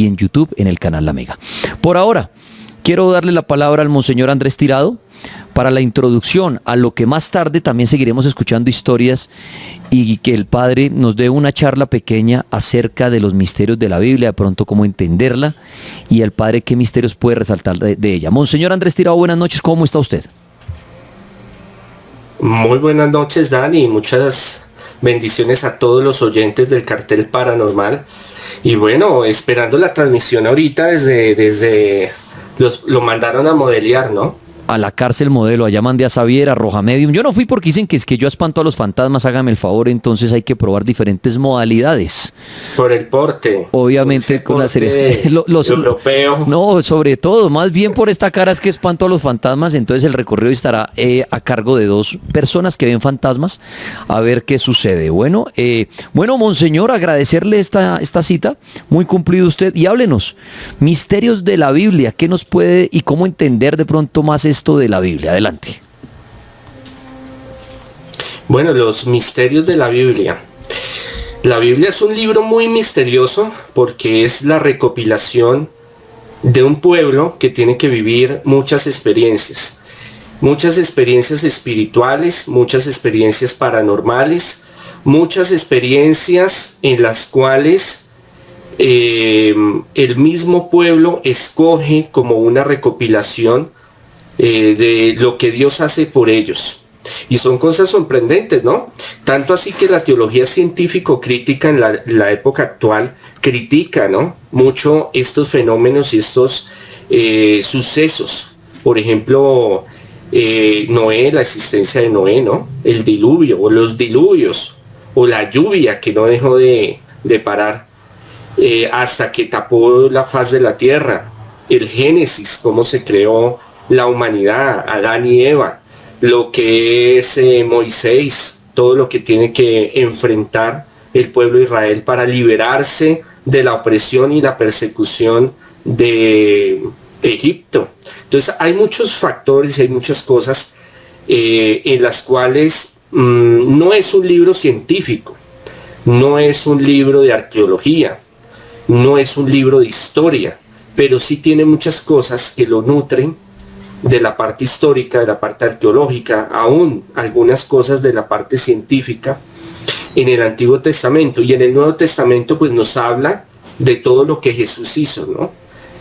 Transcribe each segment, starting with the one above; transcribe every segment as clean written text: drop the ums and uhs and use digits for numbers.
y en YouTube en el canal La Mega. Por ahora, quiero darle la palabra al Monseñor Andrés Tirado para la introducción a lo que más tarde también seguiremos escuchando historias y que el Padre nos dé una charla pequeña acerca de los misterios de la Biblia, de pronto cómo entenderla, y el Padre qué misterios puede resaltar de ella. Monseñor Andrés Tirado, buenas noches, ¿cómo está usted? Muy buenas noches, Dani, muchas bendiciones a todos los oyentes del Cartel Paranormal. Y bueno, esperando la transmisión ahorita lo mandaron a modelear, ¿no? A la cárcel modelo, allá mandé a Xavier, a Roja Medium. Yo no fui porque dicen que es que yo espanto a los fantasmas, hágame el favor, entonces hay que probar diferentes modalidades. Por el porte. Obviamente con la serie. Los europeos. No, sobre todo, más bien por esta cara es que espanto a los fantasmas, entonces el recorrido estará a cargo de 2 personas que ven fantasmas, a ver qué sucede. Bueno, Monseñor, agradecerle esta cita, muy cumplido usted, y háblenos, misterios de la Biblia, ¿qué nos puede y cómo entender de pronto más esto de la Biblia? Adelante. Bueno, los misterios de la Biblia. La Biblia es un libro muy misterioso porque es la recopilación de un pueblo que tiene que vivir muchas experiencias espirituales, muchas experiencias paranormales, muchas experiencias en las cuales el mismo pueblo escoge como una recopilación de lo que Dios hace por ellos. Y son cosas sorprendentes, ¿no? Tanto así que la teología científico-crítica en la época actual critica, ¿no?, mucho estos fenómenos y estos sucesos. Por ejemplo, Noé, la existencia de Noé, ¿no? El diluvio, o los diluvios, o la lluvia que no dejó de parar hasta que tapó la faz de la tierra. El Génesis, cómo se creó la humanidad, Adán y Eva, lo que es Moisés, todo lo que tiene que enfrentar el pueblo de Israel para liberarse de la opresión y la persecución de Egipto. Entonces hay muchos factores, hay muchas cosas en las cuales no es un libro científico, no es un libro de arqueología, no es un libro de historia, pero sí tiene muchas cosas que lo nutren de la parte histórica, de la parte arqueológica, aún algunas cosas de la parte científica en el Antiguo Testamento. Y en el Nuevo Testamento pues nos habla de todo lo que Jesús hizo, ¿no?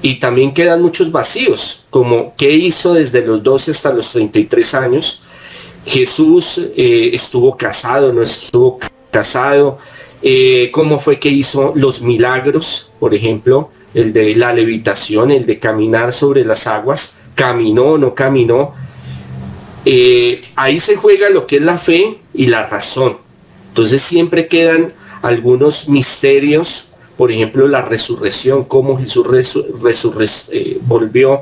Y también quedan muchos vacíos, como qué hizo desde los 12 hasta los 33 años. Jesús estuvo casado, no estuvo casado, cómo fue que hizo los milagros, por ejemplo, el de la levitación, el de caminar sobre las aguas, caminó, no caminó. Ahí se juega lo que es la fe y la razón. Entonces siempre quedan algunos misterios, por ejemplo la resurrección, cómo Jesús volvió,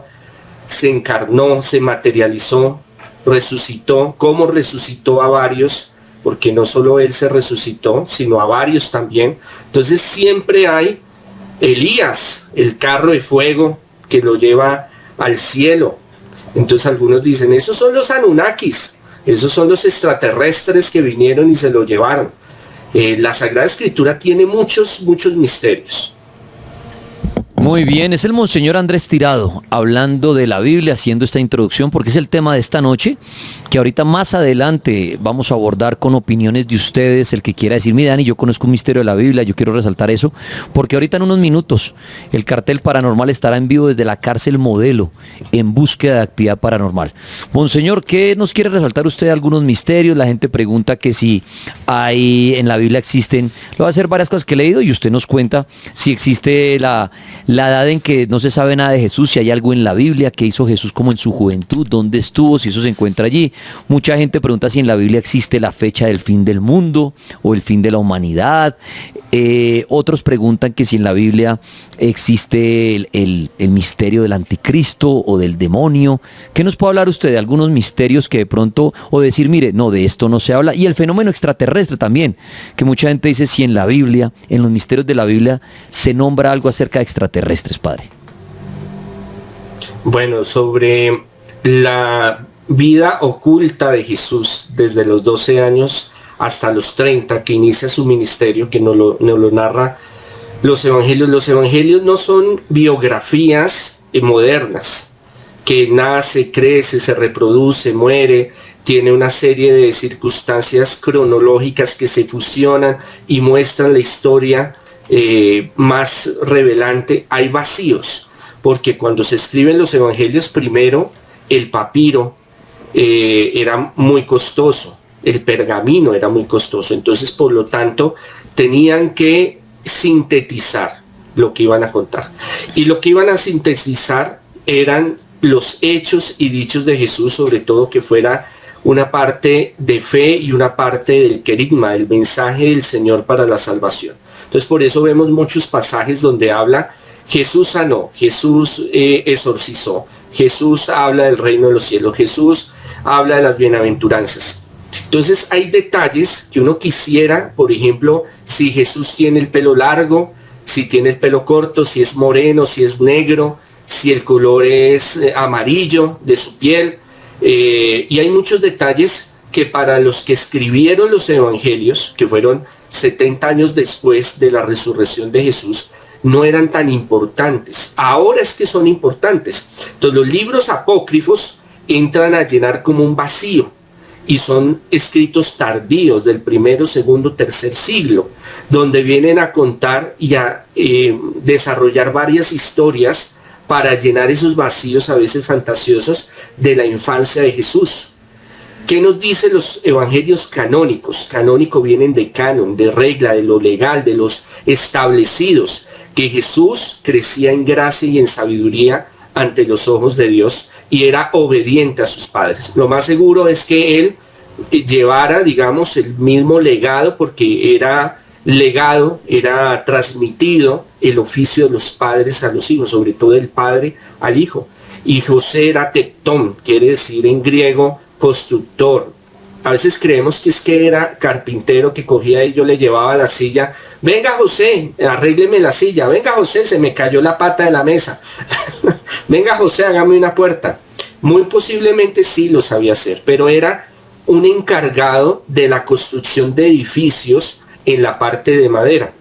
se encarnó, se materializó, resucitó, cómo resucitó a varios, porque no solo él se resucitó, sino a varios también. Entonces siempre hay Elías, el carro de fuego que lo lleva al cielo. Entonces algunos dicen, esos son los Anunnakis, esos son los extraterrestres que vinieron y se lo llevaron. La Sagrada Escritura tiene muchos misterios. Muy bien, es el Monseñor Andrés Tirado hablando de la Biblia, haciendo esta introducción porque es el tema de esta noche, que ahorita más adelante vamos a abordar con opiniones de ustedes, el que quiera decir, mi Dani, yo conozco un misterio de la Biblia, yo quiero resaltar eso, porque ahorita en unos minutos el Cartel Paranormal estará en vivo desde la cárcel Modelo, en búsqueda de actividad paranormal. Monseñor, ¿qué nos quiere resaltar usted? Algunos misterios, la gente pregunta que si hay en la Biblia existen, le voy a hacer varias cosas que he leído y usted nos cuenta si existe la edad en que no se sabe nada de Jesús, si hay algo en la Biblia, qué hizo Jesús como en su juventud, dónde estuvo, si eso se encuentra allí. Mucha gente pregunta si en la Biblia existe la fecha del fin del mundo o el fin de la humanidad. Otros preguntan que si en la Biblia existe el misterio del anticristo o del demonio. ¿Qué nos puede hablar usted de algunos misterios que de pronto, o decir, mire, no, de esto no se habla? Y el fenómeno extraterrestre también, que mucha gente dice si en la Biblia, en los misterios de la Biblia, se nombra algo acerca de extraterrestres, padre. Bueno, sobre la vida oculta de Jesús desde los 12 años hasta los 30, que inicia su ministerio, que nos lo narra Los evangelios no son biografías modernas, que nace, crece, se reproduce, muere, tiene una serie de circunstancias cronológicas que se fusionan y muestran la historia más revelante. Hay vacíos, porque cuando se escriben los evangelios, primero el papiro era muy costoso, el pergamino era muy costoso, entonces por lo tanto tenían que sintetizar lo que iban a contar, y lo que iban a sintetizar eran los hechos y dichos de Jesús, sobre todo que fuera una parte de fe y una parte del querigma, el mensaje del Señor para la salvación. Entonces por eso vemos muchos pasajes donde habla Jesús sanó, Jesús exorcizó, Jesús habla del reino de los cielos, Jesús habla de las bienaventuranzas. Entonces hay detalles que uno quisiera, por ejemplo, si Jesús tiene el pelo largo, si tiene el pelo corto, si es moreno, si es negro, si el color es amarillo de su piel. Y hay muchos detalles que para los que escribieron los evangelios, que fueron 70 años después de la resurrección de Jesús, no eran tan importantes. Ahora es que son importantes. Entonces los libros apócrifos entran a llenar como un vacío y son escritos tardíos del primero, segundo, tercer siglo, donde vienen a contar y a desarrollar varias historias para llenar esos vacíos a veces fantasiosos de la infancia de Jesús. ¿Qué nos dicen los evangelios canónicos? Canónico vienen de canon, de regla, de lo legal, de los establecidos, que Jesús crecía en gracia y en sabiduría ante los ojos de Dios y era obediente a sus padres. Lo más seguro es que él llevara, digamos, el mismo legado, porque era legado, era transmitido el oficio de los padres a los hijos, sobre todo del padre al hijo. Y José era tectón, quiere decir en griego constructor. A veces creemos que es que era carpintero, que cogía y yo le llevaba la silla. Venga José, arrégleme la silla. Venga José, se me cayó la pata de la mesa. Venga José, hágame una puerta. Muy posiblemente sí lo sabía hacer, pero era un encargado de la construcción de edificios en la parte de madera.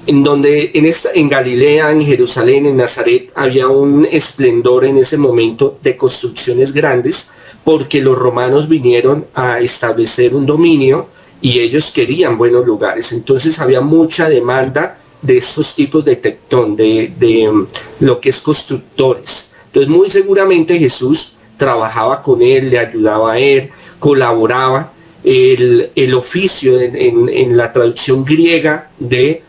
En donde en Galilea, en Jerusalén, en Nazaret, había un esplendor en ese momento de construcciones grandes, porque los romanos vinieron a establecer un dominio y ellos querían buenos lugares. Entonces había mucha demanda de estos tipos de tectón, de lo que es constructores. Entonces muy seguramente Jesús trabajaba con él, le ayudaba a él, colaboraba. El oficio en la traducción griega de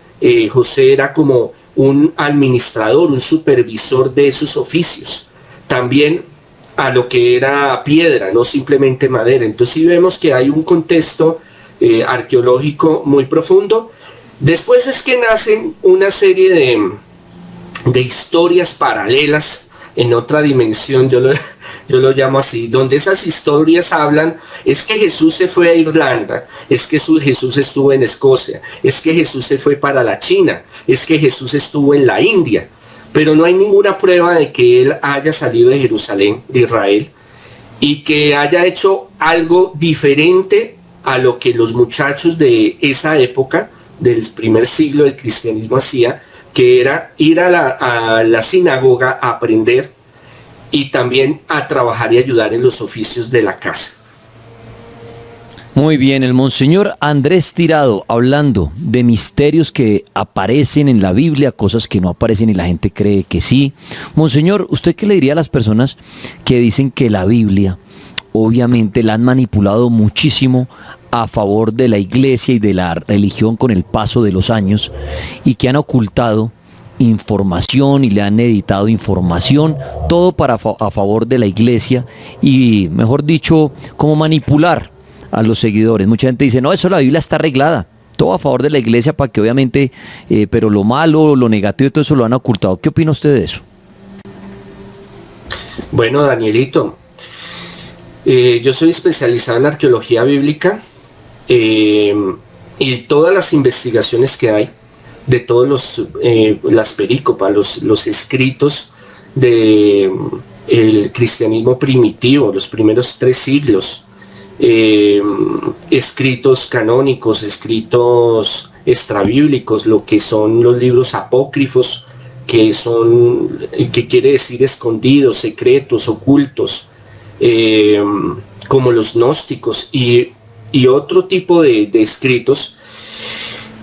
José era como un administrador, un supervisor de esos oficios. También a lo que era piedra, no simplemente madera. Entonces sí vemos que hay un contexto arqueológico muy profundo. Después es que nacen una serie de historias paralelas en otra dimensión, yo lo llamo así, donde esas historias hablan, es que Jesús se fue a Irlanda, es que Jesús estuvo en Escocia, es que Jesús se fue para la China, es que Jesús estuvo en la India, pero no hay ninguna prueba de que él haya salido de Jerusalén, de Israel, y que haya hecho algo diferente a lo que los muchachos de esa época, del primer siglo del cristianismo, hacía, que era ir a la sinagoga a aprender y también a trabajar y ayudar en los oficios de la casa. Muy bien, el monseñor Andrés Tirado hablando de misterios que aparecen en la Biblia, cosas que no aparecen y la gente cree que sí. Monseñor, ¿usted qué le diría a las personas que dicen que la Biblia obviamente la han manipulado muchísimo a favor de la iglesia y de la religión con el paso de los años y que han ocultado información y le han editado información, todo a favor de la iglesia y, mejor dicho, como manipular a los seguidores? Mucha gente dice, no, eso la Biblia está arreglada, todo a favor de la iglesia para que obviamente, pero lo malo, lo negativo, todo eso lo han ocultado. ¿Qué opina usted de eso? Bueno, Danielito, yo soy especializado en arqueología bíblica y todas las investigaciones que hay de todos las perícopas, los escritos de el cristianismo primitivo, los primeros 3 siglos, escritos canónicos, escritos extrabíblicos, lo que son los libros apócrifos, que quiere decir escondidos, secretos, ocultos, como los gnósticos y otro tipo de escritos,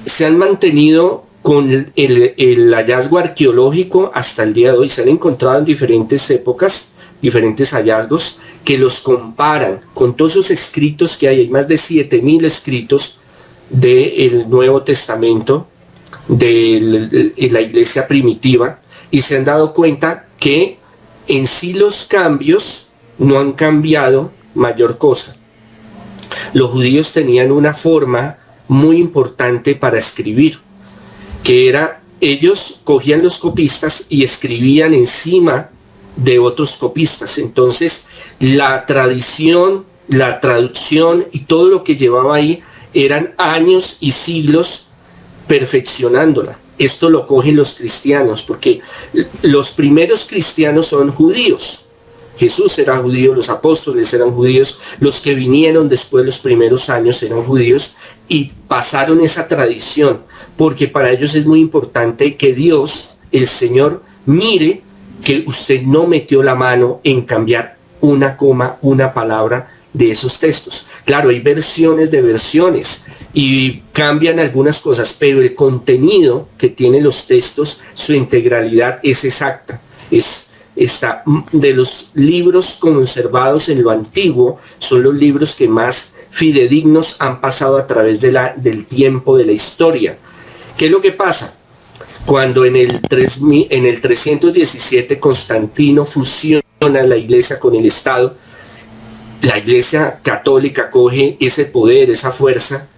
se han mantenido con el hallazgo arqueológico hasta el día de hoy. Se han encontrado en diferentes épocas diferentes hallazgos que los comparan con todos esos escritos que hay más de 7.000 escritos del Nuevo Testamento, de la iglesia primitiva, y se han dado cuenta que en sí los cambios no han cambiado mayor cosa. Los judíos tenían una forma muy importante para escribir, que era, ellos cogían los copistas y escribían encima de otros copistas. Entonces la tradición, la traducción y todo lo que llevaba ahí eran años y siglos perfeccionándola. Esto lo cogen los cristianos, porque los primeros cristianos son judíos. Jesús era judío, los apóstoles eran judíos, los que vinieron después, los primeros años, eran judíos y pasaron esa tradición, porque para ellos es muy importante que Dios, el Señor, mire que usted no metió la mano en cambiar una coma, una palabra de esos textos. Claro, hay versiones de versiones y cambian algunas cosas, pero el contenido que tienen los textos, su integralidad es exacta. Está de los libros conservados en lo antiguo, son los libros que más fidedignos han pasado a través del tiempo, de la historia. ¿Qué es lo que pasa? Cuando en el 317 Constantino fusiona la iglesia con el Estado, la iglesia católica coge ese poder, esa fuerza,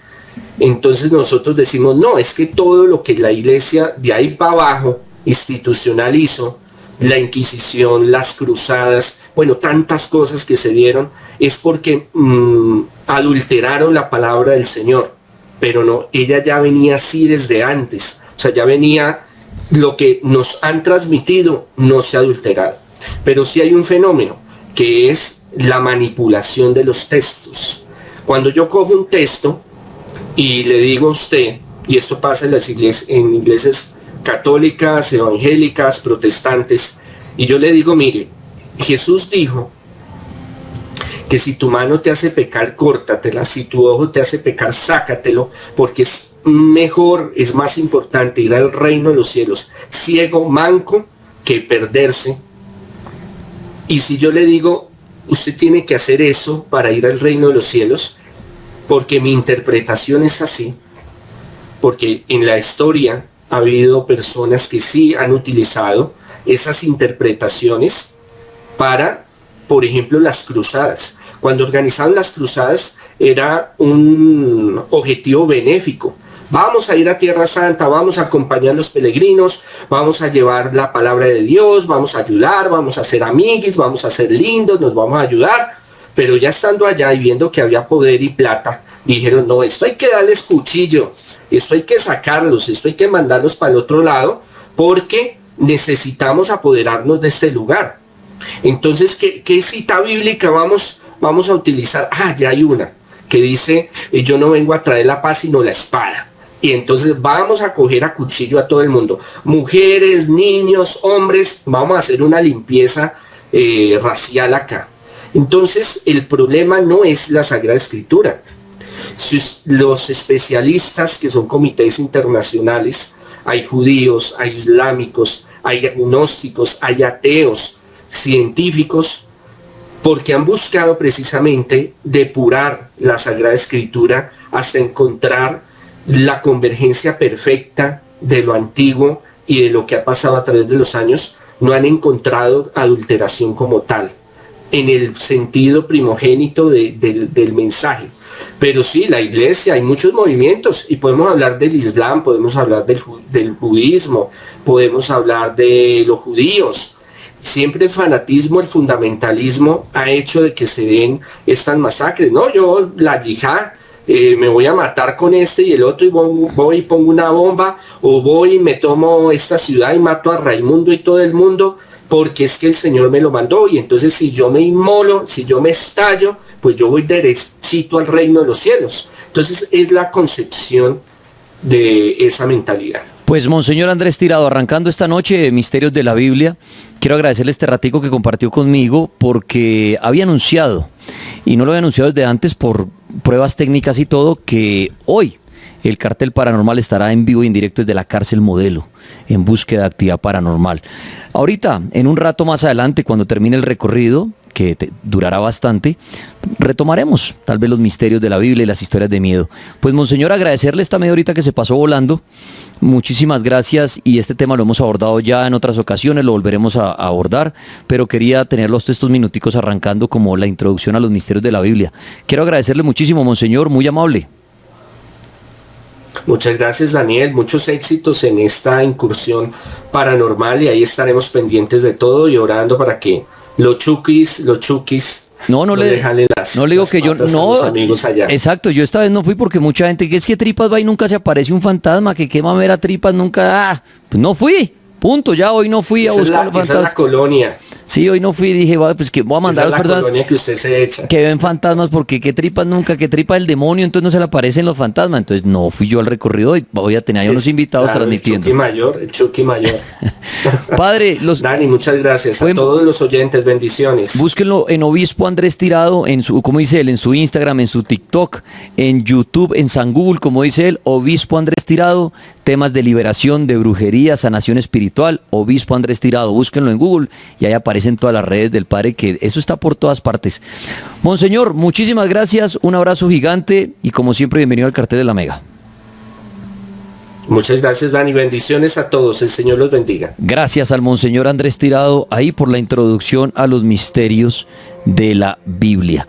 entonces nosotros decimos, no, es que todo lo que la iglesia de ahí para abajo institucional hizo, la Inquisición, las cruzadas, bueno, tantas cosas que se dieron, es porque adulteraron la palabra del Señor, pero no, ella ya venía así desde antes. O sea, ya venía, lo que nos han transmitido no se ha adulterado. Pero sí hay un fenómeno, que es la manipulación de los textos. Cuando yo cojo un texto y le digo a usted, y esto pasa en iglesias católicas, evangélicas, protestantes, y yo le digo, mire, Jesús dijo que si tu mano te hace pecar, córtatela, si tu ojo te hace pecar, sácatelo, porque es mejor, es más importante ir al reino de los cielos ciego, manco, que perderse. Y si yo le digo, usted tiene que hacer eso para ir al reino de los cielos, porque mi interpretación es así, porque en la historia ha habido personas que sí han utilizado esas interpretaciones para, por ejemplo, las cruzadas. Cuando organizaban las cruzadas era un objetivo benéfico. Vamos a ir a Tierra Santa, vamos a acompañar a los peregrinos, vamos a llevar la palabra de Dios, vamos a ayudar, vamos a ser amiguis, vamos a ser lindos, nos vamos a ayudar. Pero ya estando allá y viendo que había poder y plata, dijeron, no, esto hay que darles cuchillo, esto hay que sacarlos, esto hay que mandarlos para el otro lado, porque necesitamos apoderarnos de este lugar. Entonces, ¿qué cita bíblica vamos a utilizar? Ya hay una que dice, yo no vengo a traer la paz sino la espada. Y entonces vamos a coger a cuchillo a todo el mundo, mujeres, niños, hombres, vamos a hacer una limpieza racial acá. Entonces el problema no es la Sagrada Escritura. Los especialistas, que son comités internacionales, hay judíos, hay islámicos, hay agnósticos, hay ateos, científicos, porque han buscado precisamente depurar la Sagrada Escritura hasta encontrar la convergencia perfecta de lo antiguo y de lo que ha pasado a través de los años. No han encontrado adulteración como tal, en el sentido primogénito del mensaje. Pero sí, la iglesia, hay muchos movimientos, y podemos hablar del Islam, podemos hablar del budismo, podemos hablar de los judíos. Siempre el fanatismo, el fundamentalismo ha hecho de que se den estas masacres, ¿no? Yo, la yihad, me voy a matar con este y el otro, y voy y pongo una bomba, o voy y me tomo esta ciudad y mato a Raimundo y todo el mundo, porque es que el Señor me lo mandó. Y entonces, si yo me inmolo, si yo me estallo, pues yo voy derechito al reino de los cielos. Entonces es la concepción de esa mentalidad. Pues Monseñor Andrés Tirado, arrancando esta noche Misterios de la Biblia, quiero agradecerle este ratico que compartió conmigo porque había anunciado, y no lo había anunciado desde antes por pruebas técnicas y todo, que hoy el Cartel Paranormal estará en vivo y en directo desde la cárcel Modelo, en búsqueda de actividad paranormal. Ahorita, en un rato más adelante, cuando termine el recorrido, que durará bastante, retomaremos tal vez los misterios de la Biblia y las historias de miedo. Pues Monseñor, agradecerle esta media horita que se pasó volando. Muchísimas gracias, y este tema lo hemos abordado ya en otras ocasiones, lo volveremos a abordar, pero quería tenerlos estos minuticos arrancando como la introducción a los misterios de la Biblia. Quiero agradecerle muchísimo, Monseñor, muy amable. Muchas gracias, Daniel, muchos éxitos en esta incursión paranormal, y ahí estaremos pendientes de todo y orando para que los chukis no le digo que yo no, los amigos allá. Exacto, yo esta vez no fui porque mucha gente que es que Tripas va y nunca se aparece un fantasma, que qué mamera Tripas nunca, pues no fui, punto, ya hoy no fui a buscar los fantasmas. Esa es la colonia. Sí, hoy no fui, dije, pues que voy a mandar a las personas colonia que usted se echa, que ven fantasmas, porque qué Tripas nunca, qué Tripa el demonio, entonces no se le aparecen los fantasmas, entonces no fui yo al recorrido y voy a tener ahí unos invitados transmitiendo. El Chucky mayor. Padre, Dani, muchas gracias a todos los oyentes, bendiciones. Búsquenlo en Obispo Andrés Tirado, en su, como dice él, en su Instagram, en su TikTok, en YouTube, en San Google, como dice él, Obispo Andrés Tirado, temas de liberación, de brujería, sanación espiritual, Obispo Andrés Tirado, búsquenlo en Google y ahí aparecen todas las redes del Padre, que eso está por todas partes. Monseñor, muchísimas gracias, un abrazo gigante y como siempre bienvenido al Cartel de la Mega. Muchas gracias, Dani, bendiciones a todos, el Señor los bendiga. Gracias al Monseñor Andrés Tirado ahí por la introducción a los misterios de la Biblia.